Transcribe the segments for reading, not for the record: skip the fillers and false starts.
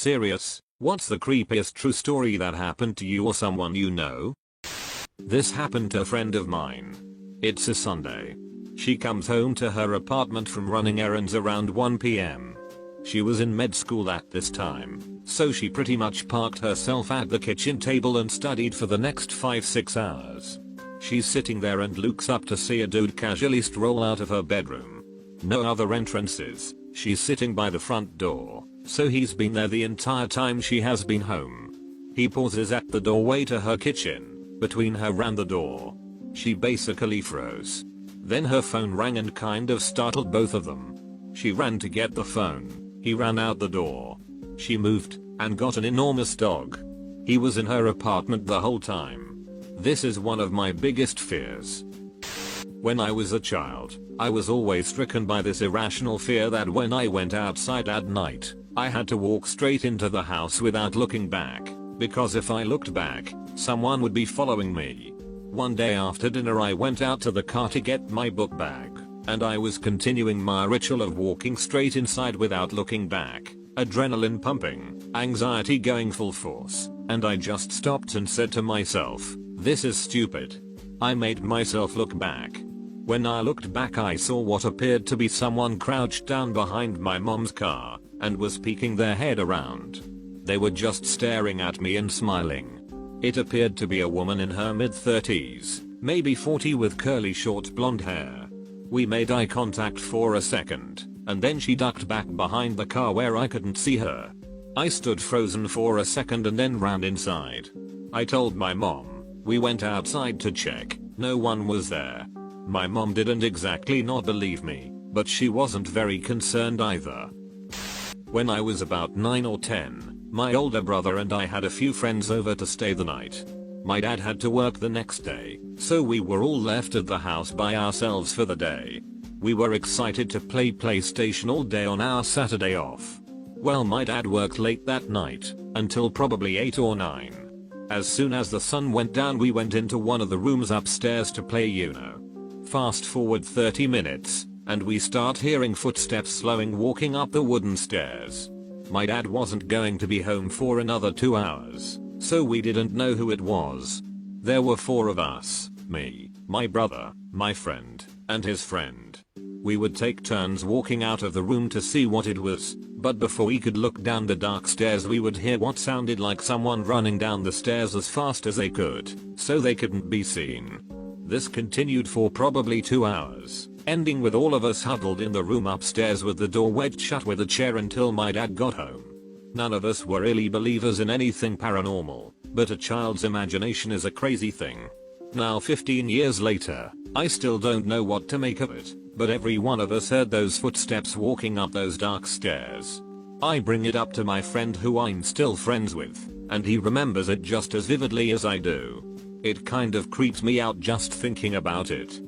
serious? What's the creepiest true story that happened to you or someone you know? This happened to a friend of mine. It's a Sunday. She comes home to her apartment from running errands around 1 p.m. She was in med school at this time, so she pretty much parked herself at the kitchen table and studied for the next 5-6 hours. She's sitting there and looks up to see a dude casually stroll out of her bedroom. No other entrances, she's sitting by the front door, so he's been there the entire time she has been home. He pauses at the doorway to her kitchen, between her and the door. She basically froze. Then her phone rang and kind of startled both of them. She ran to get the phone. He ran out the door. She moved and got an enormous dog. He was in her apartment the whole time. This is one of my biggest fears. When I was a child, I was always stricken by this irrational fear that when I went outside at night, I had to walk straight into the house without looking back, because if I looked back, someone would be following me. One day after dinner I went out to the car to get my book bag, and I was continuing my ritual of walking straight inside without looking back, adrenaline pumping, anxiety going full force, and I just stopped and said to myself, this is stupid. I made myself look back. When I looked back I saw what appeared to be someone crouched down behind my mom's car, and was peeking their head around. They were just staring at me and smiling. It appeared to be a woman in her mid-30s, maybe 40, with curly short blonde hair. We made eye contact for a second, and then she ducked back behind the car where I couldn't see her. I stood frozen for a second and then ran inside. I told my mom. We went outside to check, no one was there. My mom didn't exactly not believe me, but she wasn't very concerned either. When I was about 9 or 10, my older brother and I had a few friends over to stay the night. My dad had to work the next day, so we were all left at the house by ourselves for the day. We were excited to play PlayStation all day on our Saturday off. Well, my dad worked late that night, until probably 8 or 9. As soon as the sun went down we went into one of the rooms upstairs to play Uno. Fast forward 30 minutes, and we start hearing footsteps slowing walking up the wooden stairs. My dad wasn't going to be home for another 2 hours, so we didn't know who it was. There were 4 of us, me, my brother, my friend, and his friend. We would take turns walking out of the room to see what it was, but before we could look down the dark stairs we would hear what sounded like someone running down the stairs as fast as they could, so they couldn't be seen. This continued for probably 2 hours, ending with all of us huddled in the room upstairs with the door wedged shut with a chair until my dad got home. None of us were really believers in anything paranormal, but a child's imagination is a crazy thing. Now 15 years later, I still don't know what to make of it, but every one of us heard those footsteps walking up those dark stairs. I bring it up to my friend who I'm still friends with, and he remembers it just as vividly as I do. It kind of creeps me out just thinking about it.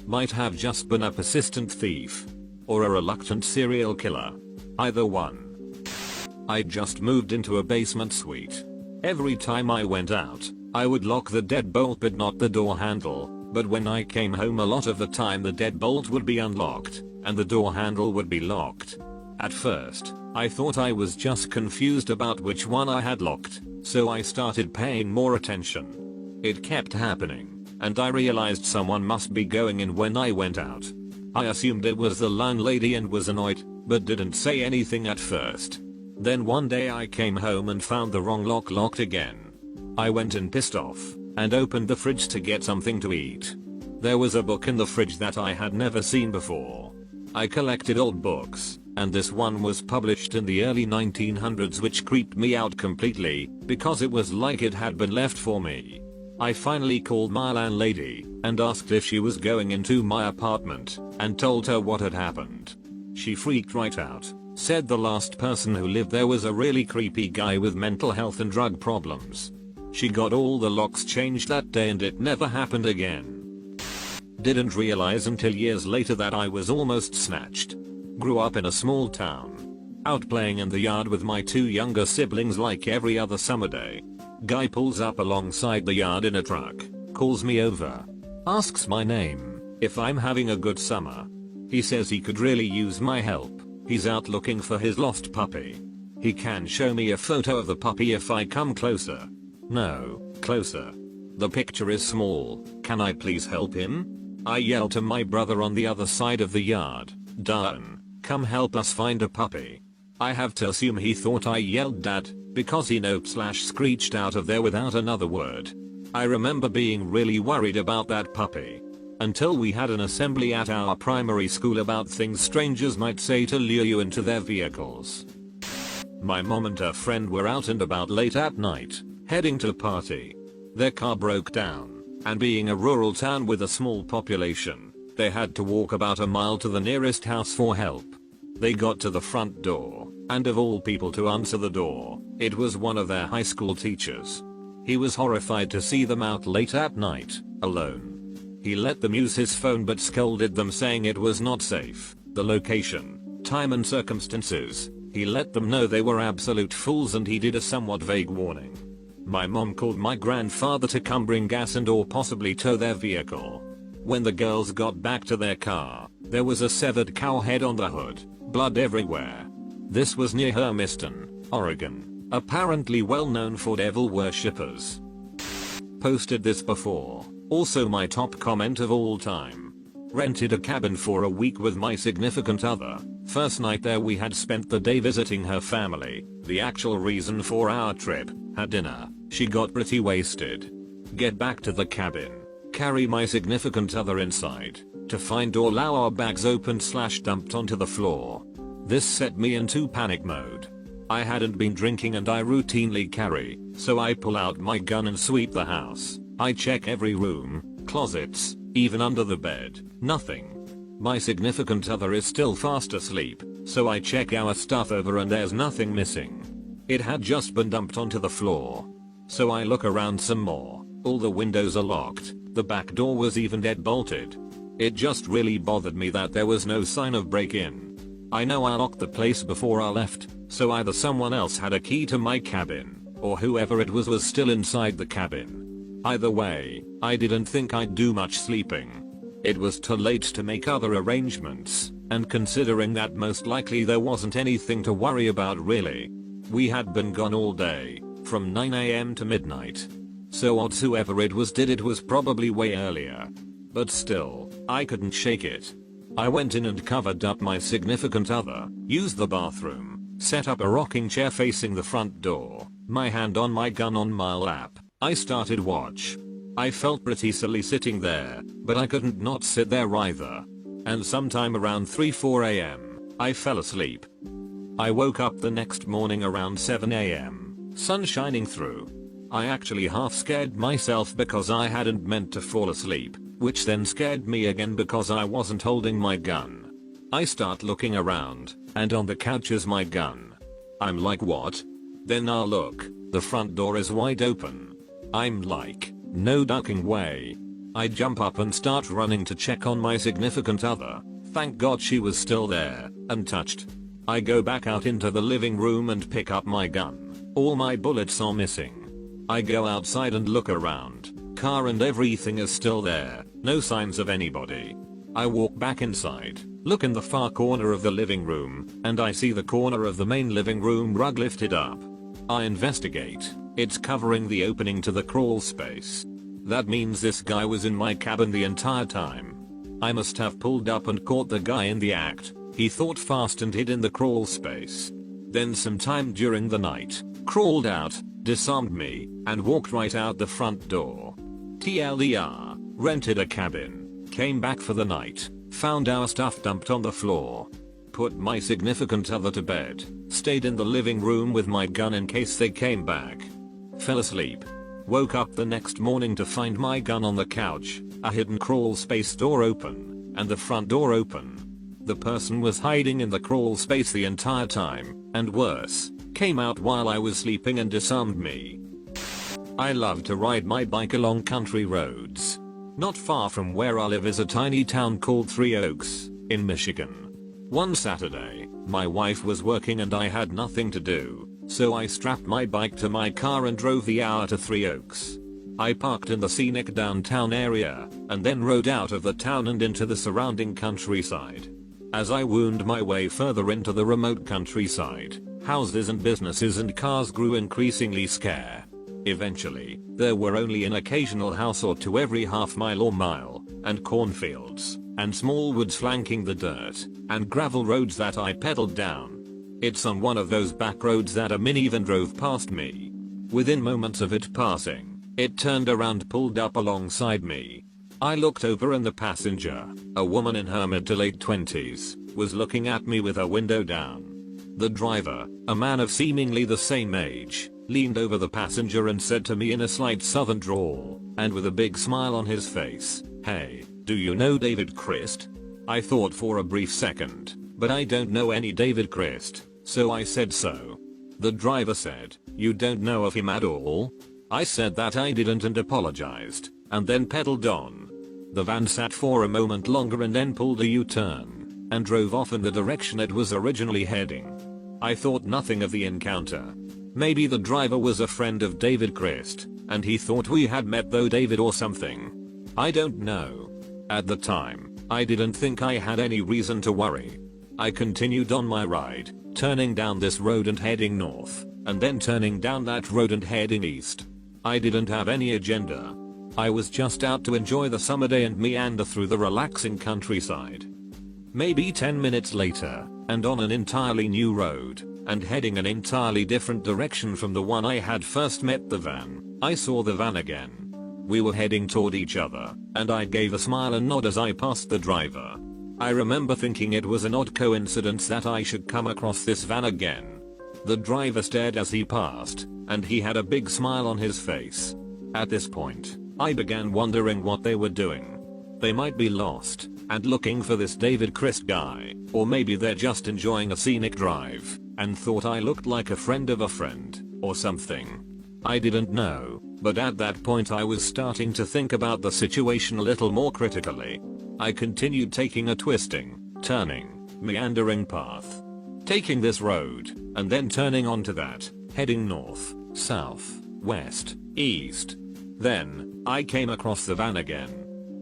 Might have just been a persistent thief. Or a reluctant serial killer. Either one. I just moved into a basement suite. Every time I went out, I would lock the deadbolt but not the door handle, but when I came home a lot of the time the deadbolt would be unlocked, and the door handle would be locked. At first, I thought I was just confused about which one I had locked, so I started paying more attention. It kept happening, and I realized someone must be going in when I went out. I assumed it was the landlady and was annoyed, but didn't say anything at first. Then one day I came home and found the wrong lock locked again. I went in pissed off, and opened the fridge to get something to eat. There was a book in the fridge that I had never seen before. I collected old books, and this one was published in the early 1900s, which creeped me out completely, because it was like it had been left for me. I finally called my landlady, and asked if she was going into my apartment, and told her what had happened. She freaked right out, said the last person who lived there was a really creepy guy with mental health and drug problems. She got all the locks changed that day and it never happened again. Didn't realize until years later that I was almost snatched. Grew up in a small town. Out playing in the yard with my 2 younger siblings like every other summer day. Guy pulls up alongside the yard in a truck, calls me over, asks my name, if I'm having a good summer. He says he could really use my help. He's out looking for his lost puppy. He can show me a photo of the puppy if I come closer. No, closer. The picture is small, can I please help him? I yell to my brother on the other side of the yard, Darren, come help us find a puppy. I have to assume he thought I yelled Dad, because he nope/screeched out of there without another word. I remember being really worried about that puppy. Until we had an assembly at our primary school about things strangers might say to lure you into their vehicles. My mom and her friend were out and about late at night, heading to a party. Their car broke down, and being a rural town with a small population, they had to walk about a mile to the nearest house for help. They got to the front door, and of all people to answer the door, it was one of their high school teachers. He was horrified to see them out late at night, alone. He let them use his phone but scolded them saying it was not safe, the location, time and circumstances. He let them know they were absolute fools and he did a somewhat vague warning. My mom called my grandfather to come bring gas and or possibly tow their vehicle. When the girls got back to their car, there was a severed cow head on the hood, blood everywhere. This was near Hermiston, Oregon, apparently well known for devil worshippers. Posted this before. Also my top comment of all time. Rented a cabin for a week with my significant other. First night there we had spent the day visiting her family. The actual reason for our trip, had dinner. She got pretty wasted. Get back to the cabin. Carry my significant other inside. To find all our bags opened/dumped onto the floor. This set me into panic mode. I hadn't been drinking and I routinely carry, so I pull out my gun and sweep the house. I check every room, closets, even under the bed, nothing. My significant other is still fast asleep, so I check our stuff over and there's nothing missing. It had just been dumped onto the floor. So I look around some more, all the windows are locked, the back door was even dead bolted. It just really bothered me that there was no sign of break-in. I know I locked the place before I left, so either someone else had a key to my cabin, or whoever it was still inside the cabin. Either way, I didn't think I'd do much sleeping. It was too late to make other arrangements, and considering that most likely there wasn't anything to worry about really. We had been gone all day, from 9 AM to midnight. So odds whoever it was did it was probably way earlier. But still, I couldn't shake it. I went in and covered up my significant other, used the bathroom, set up a rocking chair facing the front door, my hand on my gun on my lap. I started watch. I felt pretty silly sitting there, but I couldn't not sit there either. And sometime around 3-4 AM, I fell asleep. I woke up the next morning around 7 AM, sun shining through. I actually half scared myself because I hadn't meant to fall asleep, which then scared me again because I wasn't holding my gun. I start looking around, and on the couch is my gun. I'm like, what? Then I look, the front door is wide open. I'm like, no ducking way. I jump up and start running to check on my significant other. Thank God she was still there, untouched. I go back out into the living room and pick up my gun. All my bullets are missing. I go outside and look around. Car and everything is still there, no signs of anybody. I walk back inside, look in the far corner of the living room, and I see the corner of the main living room rug lifted up. I investigate. It's covering the opening to the crawl space. That means this guy was in my cabin the entire time. I must have pulled up and caught the guy in the act. He thought fast and hid in the crawl space. Then sometime during the night, crawled out, disarmed me, and walked right out the front door. TLDR, rented a cabin, came back for the night, found our stuff dumped on the floor. Put my significant other to bed, stayed in the living room with my gun in case they came back. Fell asleep. Woke up the next morning to find my gun on the couch, a hidden crawl space door open, and the front door open. The person was hiding in the crawl space the entire time, and worse, came out while I was sleeping and disarmed me. I love to ride my bike along country roads. Not far from where I live is a tiny town called Three Oaks, in Michigan. One Saturday, my wife was working and I had nothing to do. So I strapped my bike to my car and drove the hour to Three Oaks. I parked in the scenic downtown area, and then rode out of the town and into the surrounding countryside. As I wound my way further into the remote countryside, Houses and businesses and cars grew increasingly scarce. Eventually, there were only an occasional house or two every half mile or mile, and cornfields, and small woods flanking the dirt and gravel roads that I pedaled down. It's on one of those back roads that a minivan drove past me. Within moments of it passing, it turned around, pulled up alongside me. I looked over and the passenger, a woman in her mid to late 20s, was looking at me with her window down. The driver, a man of seemingly the same age, leaned over the passenger and said to me in a slight southern drawl, and with a big smile on his face, "Hey, do you know David Christ?" I thought for a brief second, but I don't know any David Christ, so I said so. The driver said, "You don't know of him at all?" I said that I didn't and apologized, and then pedaled on. The van sat for a moment longer and then pulled a U-turn, and drove off in the direction it was originally heading. I thought nothing of the encounter. Maybe the driver was a friend of David Christ, and he thought we had met though David or something. I don't know. At the time, I didn't think I had any reason to worry. I continued on my ride, turning down this road and heading north, and then turning down that road and heading east. I didn't have any agenda. I was just out to enjoy the summer day and meander through the relaxing countryside. Maybe 10 minutes later, and on an entirely new road, and heading an entirely different direction from the one I had first met the van, I saw the van again. We were heading toward each other, and I gave a smile and nod as I passed the driver. I remember thinking it was an odd coincidence that I should come across this van again. The driver stared as he passed, and he had a big smile on his face. At this point, I began wondering what they were doing. They might be lost and looking for this David Christ guy, or maybe they're just enjoying a scenic drive and thought I looked like a friend of a friend, or something. I didn't know, but at that point I was starting to think about the situation a little more critically. I continued taking a twisting, turning, meandering path. Taking this road, and then turning onto that, heading north, south, west, east. Then, I came across the van again.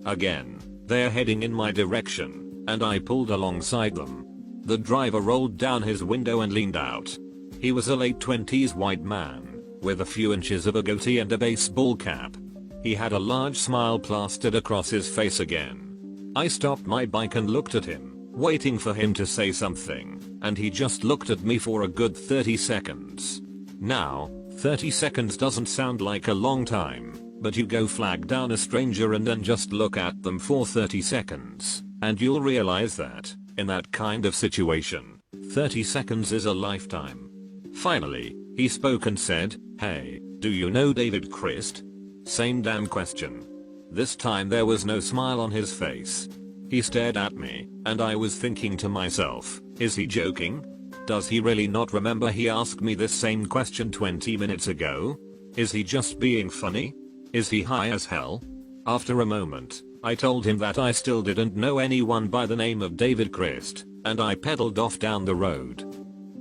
Again, they're heading in my direction, and I pulled alongside them. The driver rolled down his window and leaned out. He was a late 20s white man, with a few inches of a goatee and a baseball cap. He had a large smile plastered across his face again. I stopped my bike and looked at him, waiting for him to say something, and he just looked at me for a good 30 seconds. Now, 30 seconds doesn't sound like a long time, but you go flag down a stranger and then just look at them for 30 seconds, and you'll realize that, in that kind of situation, 30 seconds is a lifetime. Finally, he spoke and said, "Hey, do you know David Christ?" Same damn question. This time there was no smile on his face. He stared at me, and I was thinking to myself, is he joking? Does he really not remember he asked me this same question 20 minutes ago? Is he just being funny? Is he high as hell? After a moment, I told him that I still didn't know anyone by the name of David Christ, and I pedaled off down the road.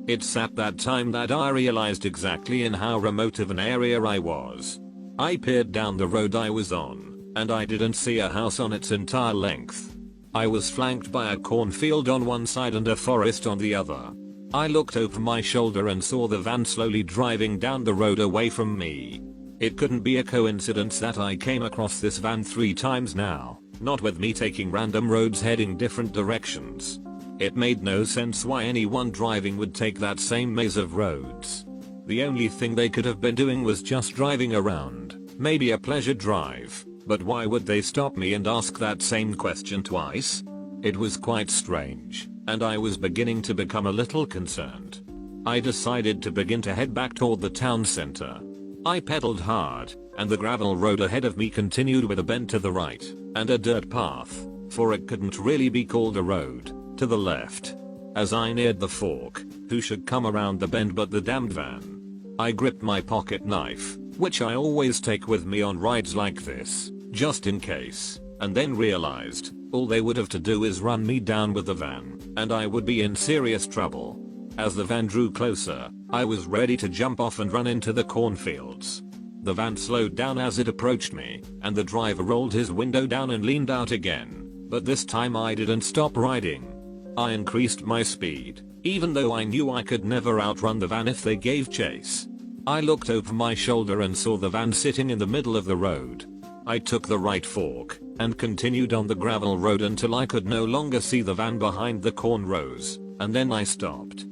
It's at that time that I realized exactly in how remote of an area I was. I peered down the road I was on, and I didn't see a house on its entire length. I was flanked by a cornfield on one side and a forest on the other. I looked over my shoulder and saw the van slowly driving down the road away from me. It couldn't be a coincidence that I came across this van 3 times now, not with me taking random roads heading different directions. It made no sense why anyone driving would take that same maze of roads. The only thing they could have been doing was just driving around, maybe a pleasure drive, but why would they stop me and ask that same question twice? It was quite strange, and I was beginning to become a little concerned. I decided to begin to head back toward the town center. I pedaled hard, and the gravel road ahead of me continued with a bend to the right, and a dirt path, for it couldn't really be called a road, to the left. As I neared the fork, who should come around the bend but the damned van. I gripped my pocket knife, which I always take with me on rides like this, just in case, and then realized, all they would have to do is run me down with the van, and I would be in serious trouble. As the van drew closer, I was ready to jump off and run into the cornfields. The van slowed down as it approached me, and the driver rolled his window down and leaned out again, but this time I didn't stop riding. I increased my speed, even though I knew I could never outrun the van if they gave chase. I looked over my shoulder and saw the van sitting in the middle of the road. I took the right fork and continued on the gravel road until I could no longer see the van behind the corn rows, and then I stopped.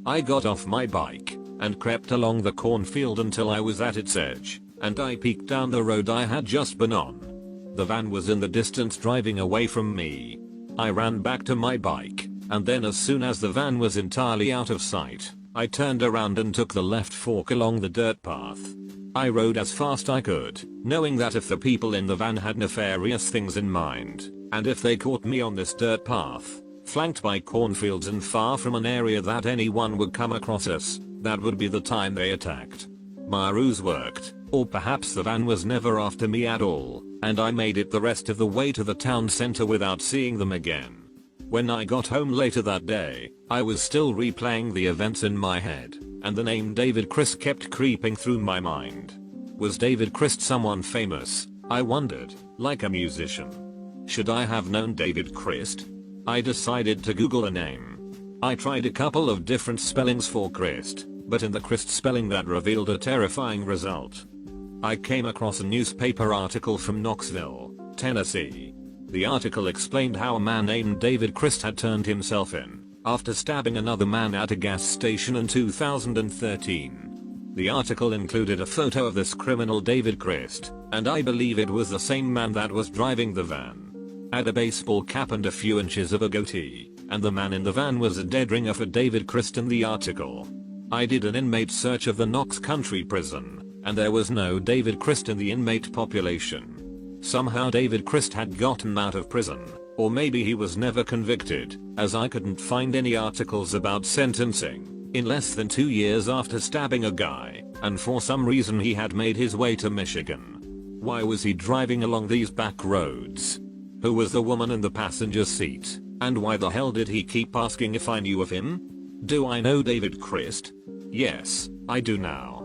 I got off my bike and crept along the cornfield until I was at its edge, and I peeked down the road I had just been on. The van was in the distance driving away from me. I ran back to my bike, and then as soon as the van was entirely out of sight, I turned around and took the left fork along the dirt path. I rode as fast I could, knowing that if the people in the van had nefarious things in mind, and if they caught me on this dirt path, flanked by cornfields and far from an area that anyone would come across us, that would be the time they attacked. My ruse worked, or perhaps the van was never after me at all, and I made it the rest of the way to the town center without seeing them again. When I got home later that day, I was still replaying the events in my head, and the name David Crist kept creeping through my mind. Was David Crist someone famous? I wondered, like a musician. Should I have known David Crist? I decided to Google a name. I tried a couple of different spellings for Crist, but in the Crist spelling that revealed a terrifying result. I came across a newspaper article from Knoxville, Tennessee. The article explained how a man named David Crist had turned himself in after stabbing another man at a gas station in 2013. The article included a photo of this criminal David Crist, and I believe it was the same man that was driving the van. Had a baseball cap and a few inches of a goatee, and the man in the van was a dead ringer for David Crist in the article. I did an inmate search of the Knox Country Prison, and there was no David Crist in the inmate population. Somehow David Crist had gotten out of prison, or maybe he was never convicted, as I couldn't find any articles about sentencing, in less than 2 years after stabbing a guy, and for some reason he had made his way to Michigan. Why was he driving along these back roads? Who was the woman in the passenger seat, and why the hell did he keep asking if I knew of him? Do I know David Crist? Yes, I do now.